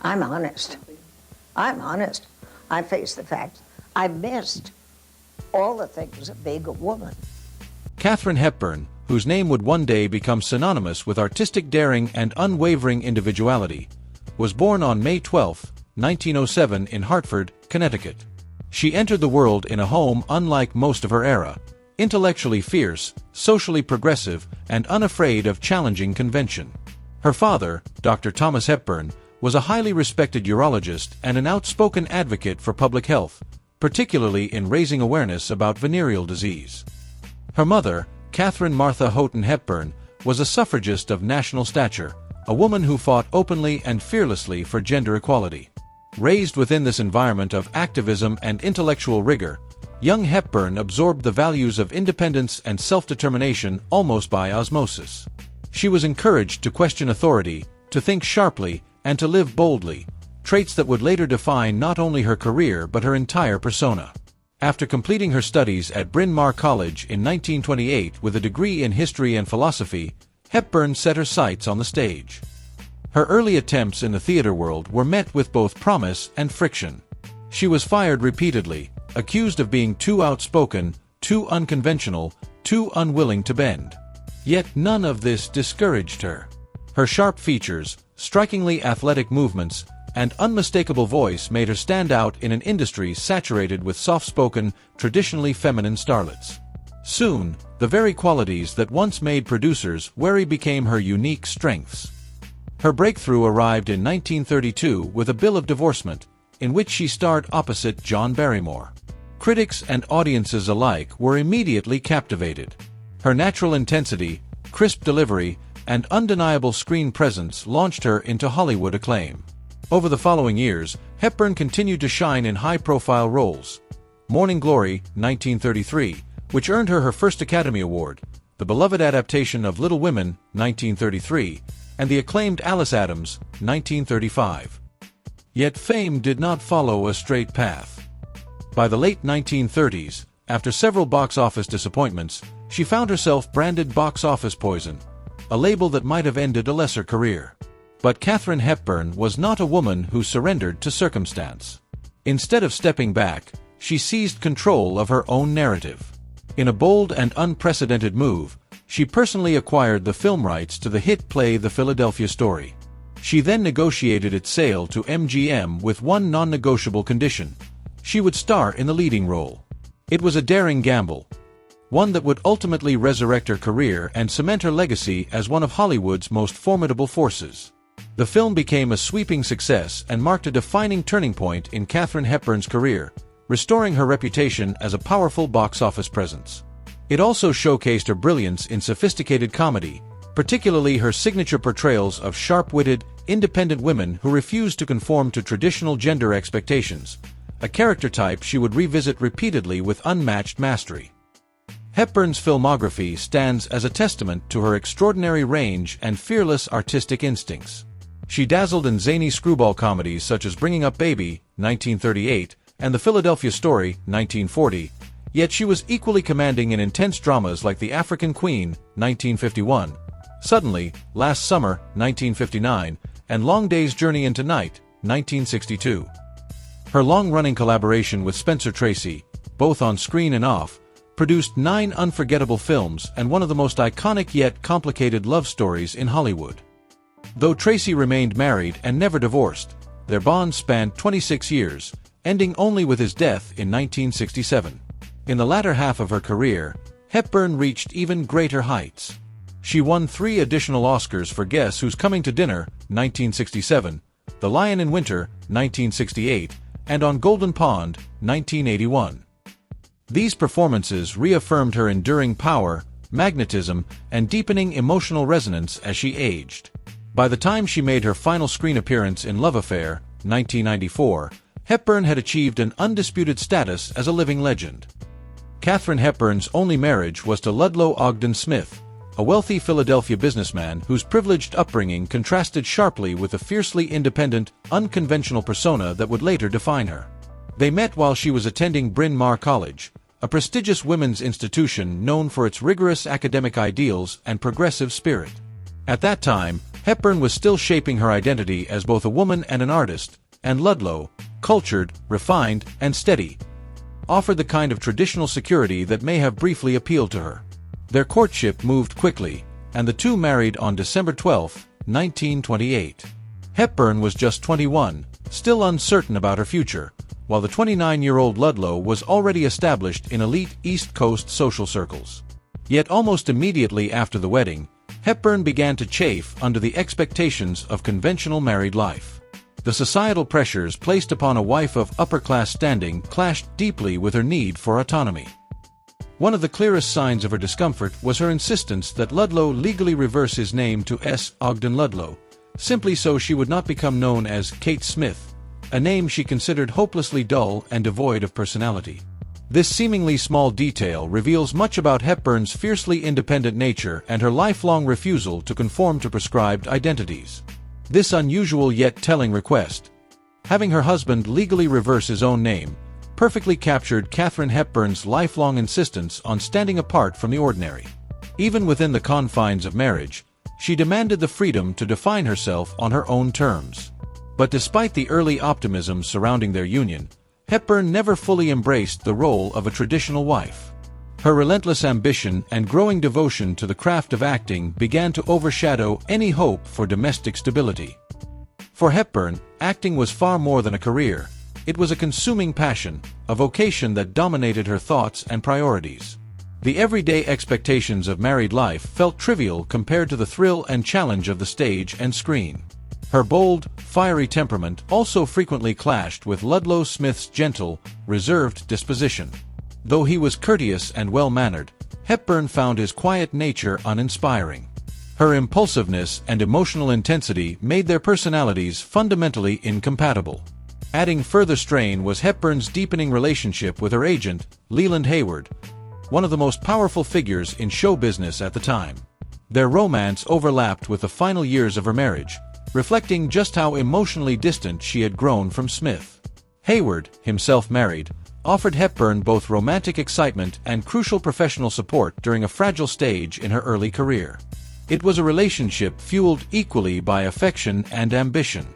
I'm honest. I'm honest. I face the facts. I missed all the things of being a woman. Katharine Hepburn, whose name would one day become synonymous with artistic daring and unwavering individuality, was born on May 12, 1907 in Hartford, Connecticut. She entered the world in a home unlike most of her era, intellectually fierce, socially progressive, and unafraid of challenging convention. Her father, Dr. Thomas Hepburn, was a highly respected urologist and an outspoken advocate for public health, particularly in raising awareness about venereal disease. Her mother, Katharine Martha Houghton Hepburn, was a suffragist of national stature, a woman who fought openly and fearlessly for gender equality. Raised within this environment of activism and intellectual rigor, young Hepburn absorbed the values of independence and self-determination almost by osmosis. She was encouraged to question authority, to think sharply, and to live boldly, traits that would later define not only her career but her entire persona. After completing her studies at Bryn Mawr College in 1928 with a degree in history and philosophy, Hepburn set her sights on the stage. Her early attempts in the theater world were met with both promise and friction. She was fired repeatedly, accused of being too outspoken, too unconventional, too unwilling to bend. Yet none of this discouraged her. Her sharp features, strikingly athletic movements, and unmistakable voice made her stand out in an industry saturated with soft-spoken, traditionally feminine starlets. Soon, the very qualities that once made producers wary became her unique strengths. Her breakthrough arrived in 1932 with A Bill of Divorcement, in which she starred opposite John Barrymore. Critics and audiences alike were immediately captivated. Her natural intensity, crisp delivery, and undeniable screen presence launched her into Hollywood acclaim. Over the following years, Hepburn continued to shine in high-profile roles. Morning Glory, 1933, which earned her her first Academy Award, the beloved adaptation of Little Women, 1933, and the acclaimed Alice Adams, 1935. Yet fame did not follow a straight path. By the late 1930s, after several box office disappointments, she found herself branded box office poison, a label that might have ended a lesser career. But Katharine Hepburn was not a woman who surrendered to circumstance. Instead of stepping back, she seized control of her own narrative. In a bold and unprecedented move, she personally acquired the film rights to the hit play The Philadelphia Story. She then negotiated its sale to MGM with one non-negotiable condition: she would star in the leading role. It was a daring gamble, one that would ultimately resurrect her career and cement her legacy as one of Hollywood's most formidable forces. The film became a sweeping success and marked a defining turning point in Katharine Hepburn's career, restoring her reputation as a powerful box office presence. It also showcased her brilliance in sophisticated comedy, particularly her signature portrayals of sharp-witted, independent women who refused to conform to traditional gender expectations, a character type she would revisit repeatedly with unmatched mastery. Hepburn's filmography stands as a testament to her extraordinary range and fearless artistic instincts. She dazzled in zany screwball comedies such as Bringing Up Baby, 1938, and The Philadelphia Story, 1940, yet she was equally commanding in intense dramas like The African Queen, 1951, Suddenly, Last Summer, 1959, and Long Day's Journey into Night, 1962. Her long-running collaboration with Spencer Tracy, both on screen and off, produced 9 unforgettable films and one of the most iconic yet complicated love stories in Hollywood. Though Tracy remained married and never divorced, their bond spanned 26 years, ending only with his death in 1967. In the latter half of her career, Hepburn reached even greater heights. She won 3 additional Oscars for Guess Who's Coming to Dinner, 1967, The Lion in Winter, 1968, and On Golden Pond, 1981. These performances reaffirmed her enduring power, magnetism, and deepening emotional resonance as she aged. By the time she made her final screen appearance in Love Affair, 1994, Hepburn had achieved an undisputed status as a living legend. Katharine Hepburn's only marriage was to Ludlow Ogden Smith, a wealthy Philadelphia businessman whose privileged upbringing contrasted sharply with the fiercely independent, unconventional persona that would later define her. They met while she was attending Bryn Mawr College, a prestigious women's institution known for its rigorous academic ideals and progressive spirit. At that time, Hepburn was still shaping her identity as both a woman and an artist, and Ludlow, cultured, refined, and steady, offered the kind of traditional security that may have briefly appealed to her. Their courtship moved quickly, and the two married on December 12, 1928. Hepburn was just 21, still uncertain about her future, while the 29-year-old Ludlow was already established in elite East Coast social circles. Yet almost immediately after the wedding, Hepburn began to chafe under the expectations of conventional married life. The societal pressures placed upon a wife of upper-class standing clashed deeply with her need for autonomy. One of the clearest signs of her discomfort was her insistence that Ludlow legally reverse his name to S. Ogden Ludlow, simply so she would not become known as Kate Smith, a name she considered hopelessly dull and devoid of personality. This seemingly small detail reveals much about Hepburn's fiercely independent nature and her lifelong refusal to conform to prescribed identities. This unusual yet telling request, having her husband legally reverse his own name, perfectly captured Katharine Hepburn's lifelong insistence on standing apart from the ordinary. Even within the confines of marriage, she demanded the freedom to define herself on her own terms. But despite the early optimism surrounding their union, Hepburn never fully embraced the role of a traditional wife. Her relentless ambition and growing devotion to the craft of acting began to overshadow any hope for domestic stability. For Hepburn, acting was far more than a career. It was a consuming passion, a vocation that dominated her thoughts and priorities. The everyday expectations of married life felt trivial compared to the thrill and challenge of the stage and screen. Her bold, fiery temperament also frequently clashed with Ludlow Smith's gentle, reserved disposition. Though he was courteous and well-mannered, Hepburn found his quiet nature uninspiring. Her impulsiveness and emotional intensity made their personalities fundamentally incompatible. Adding further strain was Hepburn's deepening relationship with her agent, Leland Hayward, one of the most powerful figures in show business at the time. Their romance overlapped with the final years of her marriage, reflecting just how emotionally distant she had grown from Smith. Hayward, himself married, offered Hepburn both romantic excitement and crucial professional support during a fragile stage in her early career. It was a relationship fueled equally by affection and ambition.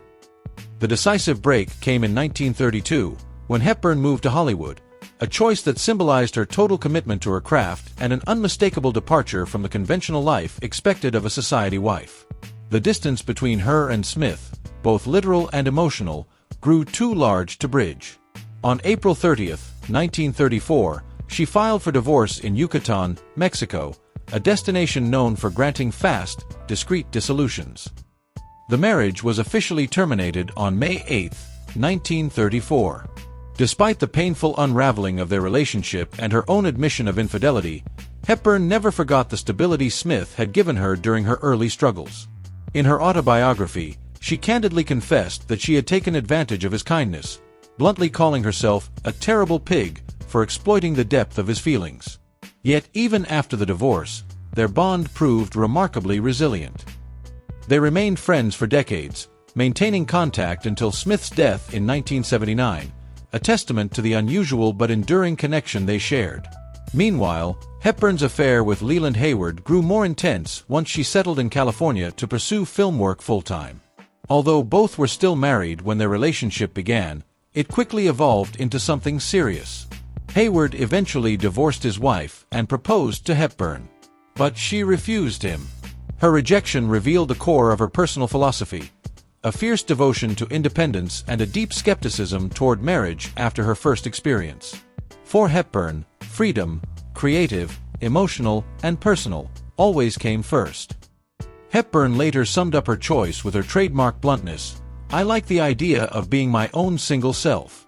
The decisive break came in 1932, when Hepburn moved to Hollywood, a choice that symbolized her total commitment to her craft and an unmistakable departure from the conventional life expected of a society wife. The distance between her and Smith, both literal and emotional, grew too large to bridge. On April 30, 1934, she filed for divorce in Yucatan, Mexico, a destination known for granting fast, discreet dissolutions. The marriage was officially terminated on May 8, 1934. Despite the painful unraveling of their relationship and her own admission of infidelity, Hepburn never forgot the stability Smith had given her during her early struggles. In her autobiography, she candidly confessed that she had taken advantage of his kindness, bluntly calling herself a terrible pig for exploiting the depth of his feelings. Yet even after the divorce, their bond proved remarkably resilient. They remained friends for decades, maintaining contact until Smith's death in 1979, a testament to the unusual but enduring connection they shared. Meanwhile, Hepburn's affair with Leland Hayward grew more intense once she settled in California to pursue film work full-time. Although both were still married when their relationship began, it quickly evolved into something serious. Hayward eventually divorced his wife and proposed to Hepburn. But she refused him. Her rejection revealed the core of her personal philosophy, a fierce devotion to independence and a deep skepticism toward marriage after her first experience. For Hepburn, freedom, creative, emotional, and personal, always came first. Hepburn later summed up her choice with her trademark bluntness: "I like the idea of being my own single self."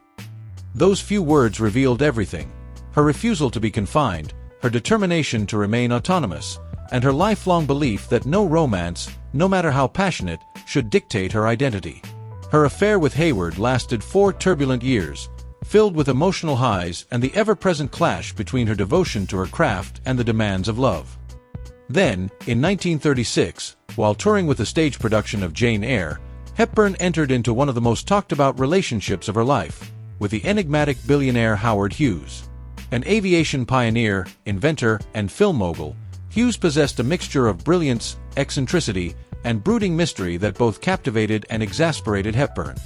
Those few words revealed everything: her refusal to be confined, her determination to remain autonomous, and her lifelong belief that no romance, no matter how passionate, should dictate her identity. Her affair with Hayward lasted 4 turbulent years, filled with emotional highs and the ever-present clash between her devotion to her craft and the demands of love. Then, in 1936, while touring with the stage production of Jane Eyre, Hepburn entered into one of the most talked-about relationships of her life, with the enigmatic billionaire Howard Hughes. An aviation pioneer, inventor, and film mogul, Hughes possessed a mixture of brilliance, eccentricity, and brooding mystery that both captivated and exasperated Hepburn.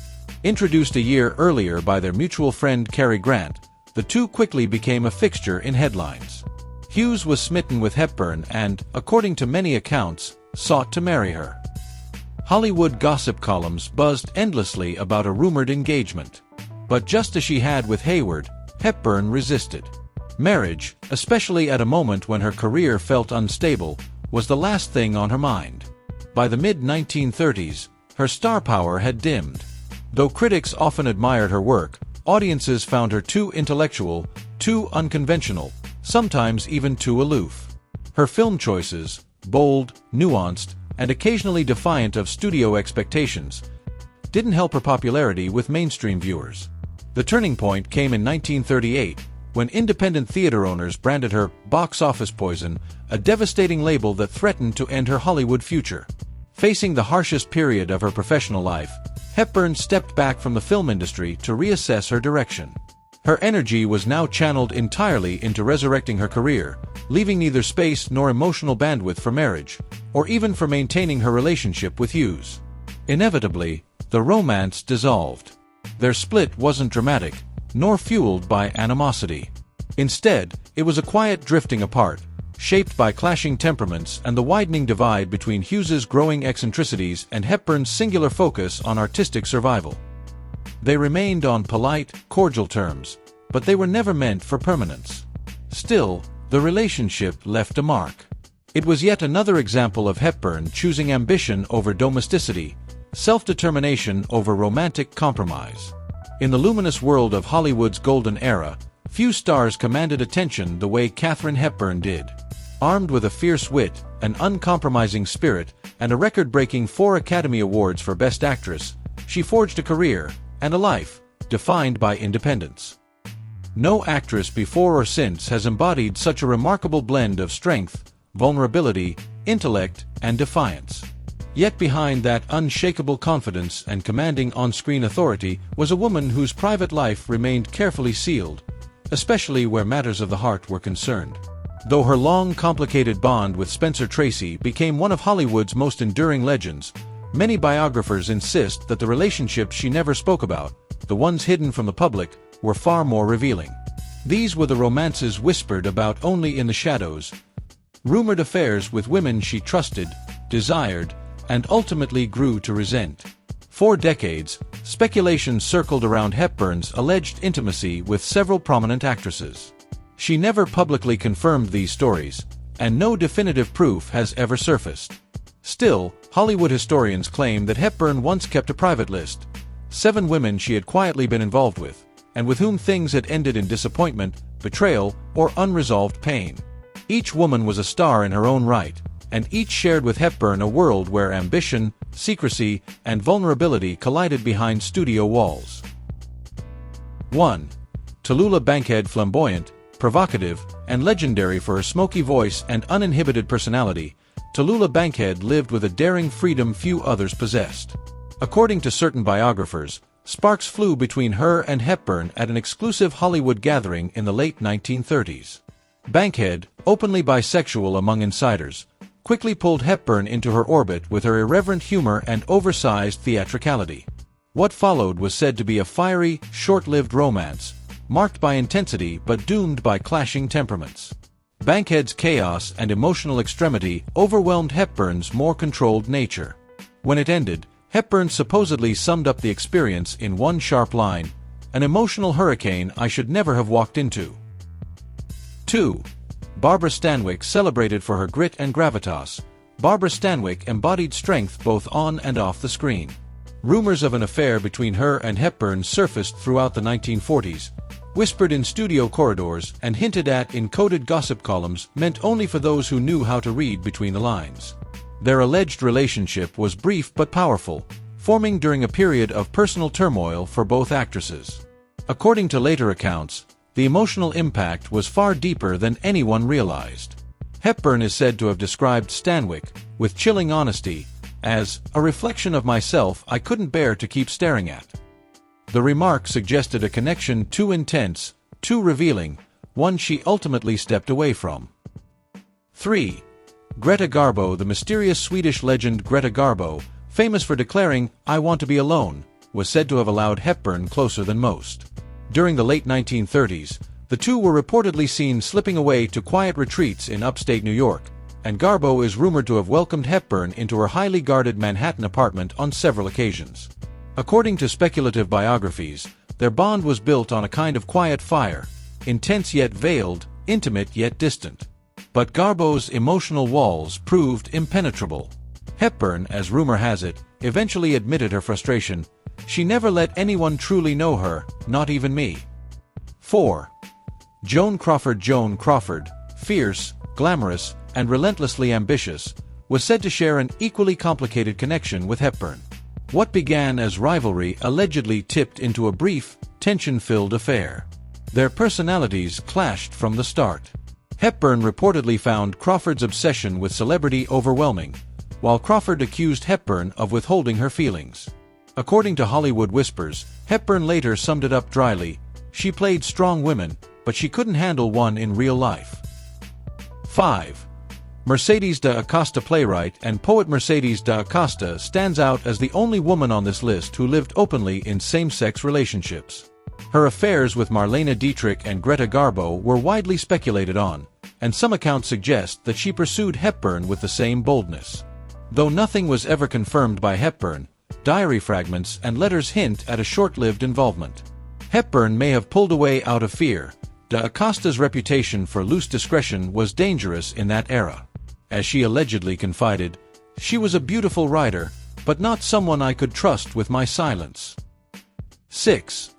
Introduced a year earlier by their mutual friend Cary Grant, the two quickly became a fixture in headlines. Hughes was smitten with Hepburn and, according to many accounts, sought to marry her. Hollywood gossip columns buzzed endlessly about a rumored engagement. But just as she had with Hayward, Hepburn resisted. Marriage, especially at a moment when her career felt unstable, was the last thing on her mind. By the mid-1930s, her star power had dimmed. Though critics often admired her work, audiences found her too intellectual, too unconventional, sometimes even too aloof. Her film choices, bold, nuanced, and occasionally defiant of studio expectations, didn't help her popularity with mainstream viewers. The turning point came in 1938, when independent theater owners branded her box office poison, a devastating label that threatened to end her Hollywood future. Facing the harshest period of her professional life, Hepburn stepped back from the film industry to reassess her direction. Her energy was now channeled entirely into resurrecting her career, leaving neither space nor emotional bandwidth for marriage, or even for maintaining her relationship with Hughes. Inevitably, the romance dissolved. Their split wasn't dramatic, nor fueled by animosity. Instead, it was a quiet drifting apart, shaped by clashing temperaments and the widening divide between Hughes's growing eccentricities and Hepburn's singular focus on artistic survival. They remained on polite, cordial terms, but they were never meant for permanence. Still, the relationship left a mark. It was yet another example of Hepburn choosing ambition over domesticity, self-determination over romantic compromise. In the luminous world of Hollywood's golden era, few stars commanded attention the way Katharine Hepburn did. Armed with a fierce wit, an uncompromising spirit, and a record-breaking 4 Academy Awards for Best Actress, she forged a career and a life defined by independence. No actress before or since has embodied such a remarkable blend of strength, vulnerability, intellect, and defiance. Yet behind that unshakable confidence and commanding on-screen authority was a woman whose private life remained carefully sealed, especially where matters of the heart were concerned. Though her long, complicated bond with Spencer Tracy became one of Hollywood's most enduring legends, many biographers insist that the relationships she never spoke about, the ones hidden from the public, were far more revealing. These were the romances whispered about only in the shadows, rumored affairs with women she trusted, desired, and ultimately grew to resent. For decades, speculation circled around Hepburn's alleged intimacy with several prominent actresses. She never publicly confirmed these stories, and no definitive proof has ever surfaced. Still, Hollywood historians claim that Hepburn once kept a private list, 7 women she had quietly been involved with, and with whom things had ended in disappointment, betrayal, or unresolved pain. Each woman was a star in her own right, and each shared with Hepburn a world where ambition, secrecy, and vulnerability collided behind studio walls. 1. Tallulah Bankhead. Flamboyant, provocative, and legendary for her smoky voice and uninhibited personality, Tallulah Bankhead lived with a daring freedom few others possessed. According to certain biographers, sparks flew between her and Hepburn at an exclusive Hollywood gathering in the late 1930s. Bankhead, openly bisexual among insiders, quickly pulled Hepburn into her orbit with her irreverent humor and oversized theatricality. What followed was said to be a fiery, short-lived romance, marked by intensity but doomed by clashing temperaments. Bankhead's chaos and emotional extremity overwhelmed Hepburn's more controlled nature. When it ended, Hepburn supposedly summed up the experience in one sharp line: "An emotional hurricane I should never have walked into." 2. Barbara Stanwyck. Celebrated for her grit and gravitas, Barbara Stanwyck embodied strength both on and off the screen. Rumors of an affair between her and Hepburn surfaced throughout the 1940s, whispered in studio corridors and hinted at in coded gossip columns meant only for those who knew how to read between the lines. Their alleged relationship was brief but powerful, forming during a period of personal turmoil for both actresses. According to later accounts, the emotional impact was far deeper than anyone realized. Hepburn is said to have described Stanwyck, with chilling honesty, as a reflection of myself I couldn't bear to keep staring at. The remark suggested a connection too intense, too revealing, one she ultimately stepped away from. 3. Greta Garbo. The mysterious Swedish legend Greta Garbo, famous for declaring, "I want to be alone," was said to have allowed Hepburn closer than most. During the late 1930s, the two were reportedly seen slipping away to quiet retreats in upstate New York, and Garbo is rumored to have welcomed Hepburn into her highly guarded Manhattan apartment on several occasions. According to speculative biographies, their bond was built on a kind of quiet fire, intense yet veiled, intimate yet distant. But Garbo's emotional walls proved impenetrable. Hepburn, as rumor has it, eventually admitted her frustration. "She never let anyone truly know her, not even me." 4. Joan Crawford. Joan Crawford, fierce, glamorous, and relentlessly ambitious, was said to share an equally complicated connection with Hepburn. What began as rivalry allegedly tipped into a brief, tension-filled affair. Their personalities clashed from the start. Hepburn reportedly found Crawford's obsession with celebrity overwhelming, while Crawford accused Hepburn of withholding her feelings. According to Hollywood Whispers, Hepburn later summed it up dryly, "She played strong women, but she couldn't handle one in real life." 5. Mercedes de Acosta. Playwright and poet Mercedes de Acosta stands out as the only woman on this list who lived openly in same-sex relationships. Her affairs with Marlene Dietrich and Greta Garbo were widely speculated on, and some accounts suggest that she pursued Hepburn with the same boldness. Though nothing was ever confirmed by Hepburn, diary fragments and letters hint at a short-lived involvement. Hepburn may have pulled away out of fear. De Acosta's reputation for loose discretion was dangerous in that era. As she allegedly confided, "She was a beautiful writer, but not someone I could trust with my silence." 6.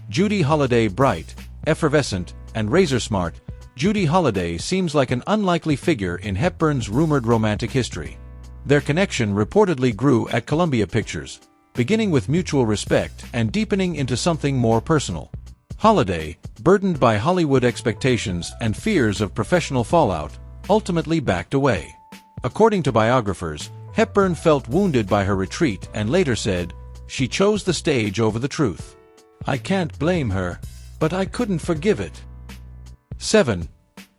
Judy Holliday. Bright, effervescent, and razor-smart, Judy Holliday seems like an unlikely figure in Hepburn's rumored romantic history. Their connection reportedly grew at Columbia Pictures, beginning with mutual respect and deepening into something more personal. Holliday, burdened by Hollywood expectations and fears of professional fallout, ultimately backed away. According to biographers, Hepburn felt wounded by her retreat and later said, "She chose the stage over the truth. I can't blame her, but I couldn't forgive it." 7.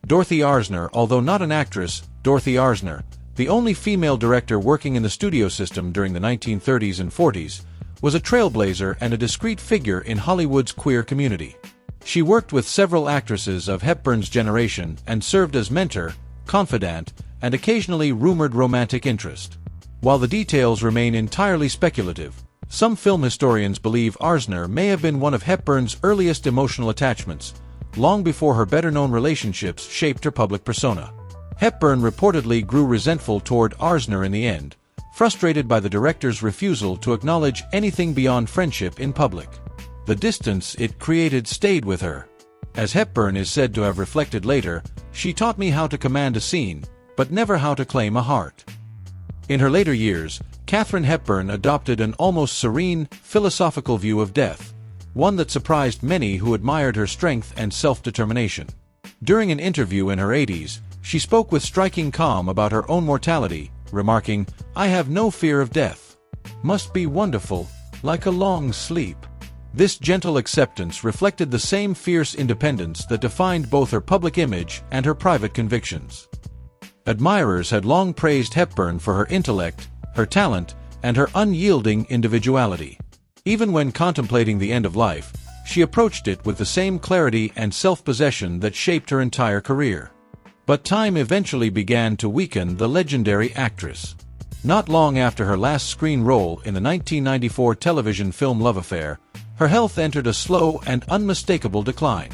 Dorothy Arzner. Although not an actress, Dorothy Arzner, the only female director working in the studio system during the 1930s and 40s, was a trailblazer and a discreet figure in Hollywood's queer community. She worked with several actresses of Hepburn's generation and served as mentor, confidant, and occasionally rumored romantic interest. While the details remain entirely speculative, some film historians believe Arzner may have been one of Hepburn's earliest emotional attachments, long before her better-known relationships shaped her public persona. Hepburn reportedly grew resentful toward Arzner in the end, frustrated by the director's refusal to acknowledge anything beyond friendship in public. The distance it created stayed with her. As Hepburn is said to have reflected later, "She taught me how to command a scene, but never how to claim a heart." In her later years, Katharine Hepburn adopted an almost serene, philosophical view of death, one that surprised many who admired her strength and self-determination. During an interview in her 80s, she spoke with striking calm about her own mortality, remarking, "I have no fear of death. Must be wonderful, like a long sleep." This gentle acceptance reflected the same fierce independence that defined both her public image and her private convictions. Admirers had long praised Hepburn for her intellect, her talent, and her unyielding individuality. Even when contemplating the end of life, she approached it with the same clarity and self-possession that shaped her entire career. But time eventually began to weaken the legendary actress. Not long after her last screen role in the 1994 television film Love Affair, her health entered a slow and unmistakable decline.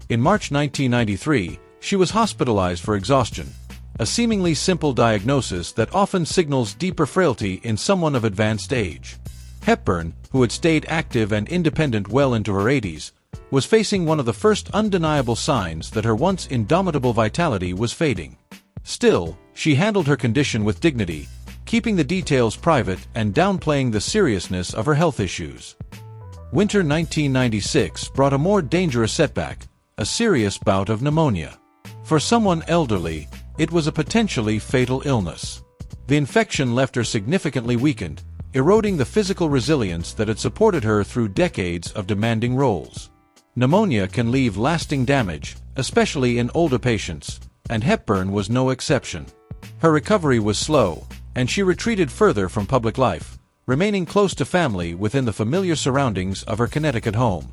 In March 1993, she was hospitalized for exhaustion, a seemingly simple diagnosis that often signals deeper frailty in someone of advanced age. Hepburn, who had stayed active and independent well into her 80s, was facing one of the first undeniable signs that her once indomitable vitality was fading. Still, she handled her condition with dignity, keeping the details private and downplaying the seriousness of her health issues. Winter 1996 brought a more dangerous setback, a serious bout of pneumonia. For someone elderly, it was a potentially fatal illness. The infection left her significantly weakened, eroding the physical resilience that had supported her through decades of demanding roles. Pneumonia can leave lasting damage, especially in older patients, and Hepburn was no exception. Her recovery was slow, and she retreated further from public life, remaining close to family within the familiar surroundings of her Connecticut home.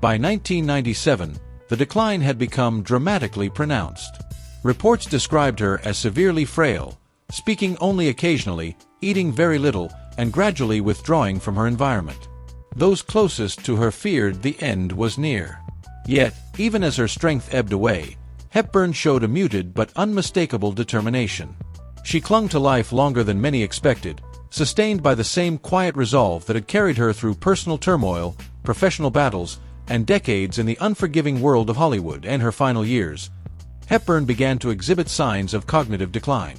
By 1997, the decline had become dramatically pronounced. Reports described her as severely frail, speaking only occasionally, eating very little, and gradually withdrawing from her environment. Those closest to her feared the end was near. Yet, even as her strength ebbed away, Hepburn showed a muted but unmistakable determination. She clung to life longer than many expected, sustained by the same quiet resolve that had carried her through personal turmoil, professional battles, and decades in the unforgiving world of Hollywood. In her final years, Hepburn began to exhibit signs of cognitive decline.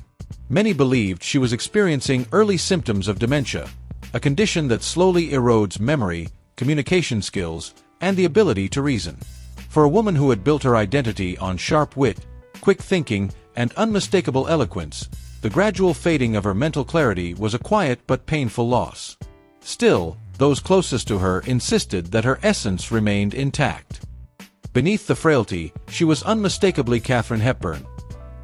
Many believed she was experiencing early symptoms of dementia, a condition that slowly erodes memory, communication skills, and the ability to reason. For a woman who had built her identity on sharp wit, quick thinking, and unmistakable eloquence, the gradual fading of her mental clarity was a quiet but painful loss. Still, those closest to her insisted that her essence remained intact. Beneath the frailty, she was unmistakably Katharine Hepburn,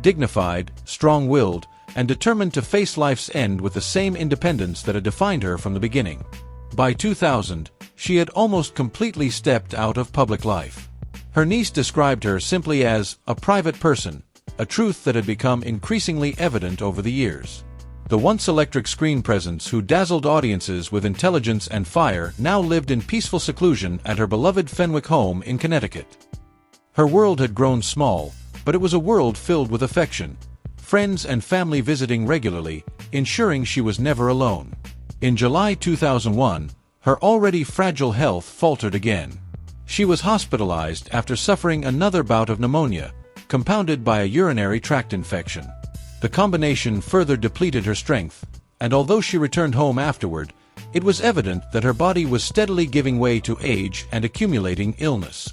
dignified, strong-willed, and determined to face life's end with the same independence that had defined her from the beginning. By 2000, she had almost completely stepped out of public life. Her niece described her simply as a private person, a truth that had become increasingly evident over the years. The once electric screen presence who dazzled audiences with intelligence and fire now lived in peaceful seclusion at her beloved Fenwick home in Connecticut. Her world had grown small, but it was a world filled with affection, friends and family visiting regularly, ensuring she was never alone. In July 2001, her already fragile health faltered again. She was hospitalized after suffering another bout of pneumonia, compounded by a urinary tract infection. The combination further depleted her strength, and although she returned home afterward, it was evident that her body was steadily giving way to age and accumulating illness.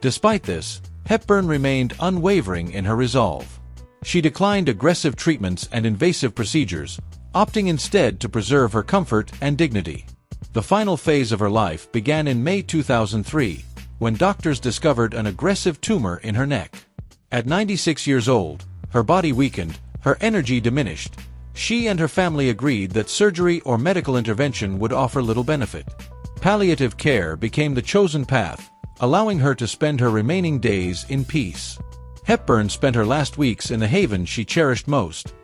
Despite this, Hepburn remained unwavering in her resolve. She declined aggressive treatments and invasive procedures, opting instead to preserve her comfort and dignity. The final phase of her life began in May 2003, when doctors discovered an aggressive tumor in her neck. At 96 years old, her body weakened, her energy diminished. She and her family agreed that surgery or medical intervention would offer little benefit. Palliative care became the chosen path, allowing her to spend her remaining days in peace. Hepburn spent her last weeks in the haven she cherished most,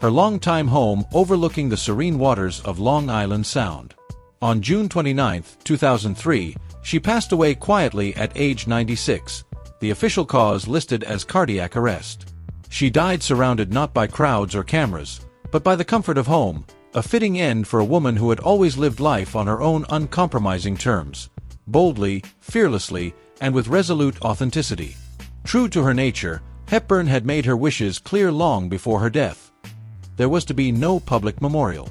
her longtime home overlooking the serene waters of Long Island Sound. On June 29, 2003, she passed away quietly at age 96, the official cause listed as cardiac arrest. She died surrounded not by crowds or cameras, but by the comfort of home, a fitting end for a woman who had always lived life on her own uncompromising terms, boldly, fearlessly, and with resolute authenticity. True to her nature, Hepburn had made her wishes clear long before her death. There was to be no public memorial.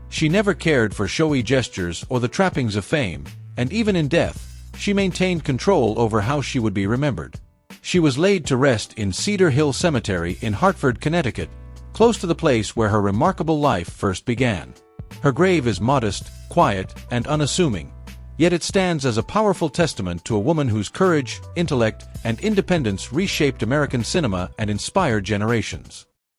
She never cared for showy gestures or the trappings of fame, and even in death, she maintained control over how she would be remembered. She was laid to rest in Cedar Hill Cemetery in Hartford, Connecticut, close to the place where her remarkable life first began. Her grave is modest, quiet, and unassuming, yet it stands as a powerful testament to a woman whose courage, intellect, and independence reshaped American cinema and inspired generations.